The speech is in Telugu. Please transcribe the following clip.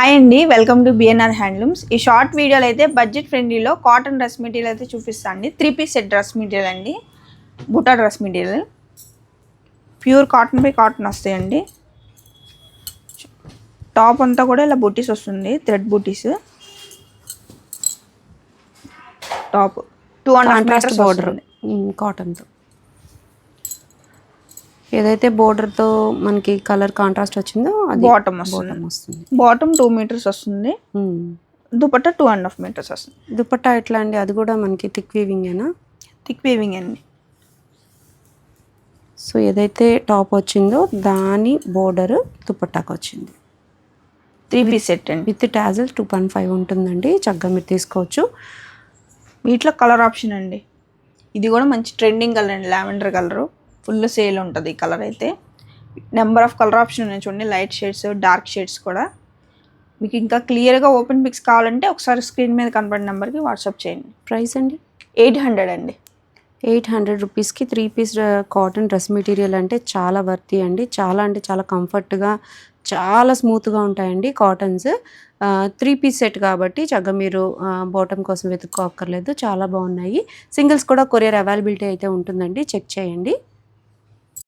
హాయ్ అండి, వెల్కమ్ టు బిఎన్ఆర్ హ్యాండ్లూమ్స్. ఈ షార్ట్ వీడియోలో అయితే బడ్జెట్ ఫ్రెండ్లీలో కాటన్ డ్రెస్ మెటీరియల్ అయితే చూపిస్తాను అండి. 3-piece సెట్ డ్రెస్ మెటీరియల్ అండి, బుటా dress material, pure cotton by cotton వస్తాయండి. టాప్ అంతా కూడా ఇలా బుటీస్ వస్తుంది, థ్రెడ్ బుటీస్. టాప్ 2.5 మీటర్స్ బోర్డర్ కాటన్తో, ఏదైతే బోర్డర్తో మనకి కలర్ కాంట్రాస్ట్ వచ్చిందో అది బాటమ్ వస్తుంది. బాటమ్ 2 మీటర్స్ వస్తుంది. దుపట్టా 2.5 మీటర్స్ వస్తుంది. దుపట్టా ఎట్లా అండి? అది కూడా మనకి థిక్ వీవింగేనా? థిక్ వీవింగ్ అండి. సో ఏదైతే టాప్ వచ్చిందో దాని బోర్డర్ దుపట్టాకు వచ్చింది. 3-piece సెట్ అండి, విత్ టాజిల్స్ 2.5 ఉంటుందండి. చక్కగా మీరు తీసుకోవచ్చు. వీటిలో కలర్ ఆప్షన్ అండి. ఇది కూడా మంచి ట్రెండింగ్ కలర్ అండి, లావెండర్ కలరు. ఫుల్ సేల్ ఉంటుంది ఈ కలర్ అయితే. నెంబర్ ఆఫ్ కలర్ ఆప్షన్ ఉన్నాయి చూడండి, లైట్ షేడ్స్, డార్క్ షేడ్స్ కూడా. మీకు ఇంకా క్లియర్గా ఓపెన్ పిక్స్ కావాలంటే ఒకసారి స్క్రీన్ మీద కనపడిన నెంబర్కి వాట్సాప్ చేయండి. ప్రైస్ అండి 800 అండి. 800 రూపీస్కి 3-piece కాటన్ డ్రెస్ మెటీరియల్ అంటే చాలా వర్తీ అండి. చాలా అంటే చాలా కంఫర్ట్గా, చాలా స్మూత్గా ఉంటాయండి కాటన్స్. 3-piece సెట్ కాబట్టి చక్కగా మీరు బాటమ్ కోసం వెతుక్కోక్కర్లేదు. చాలా బాగున్నాయి. సింగిల్స్ కూడా కొరియర్ అవైలబిలిటీ అయితే ఉంటుందండి, చెక్ చేయండి.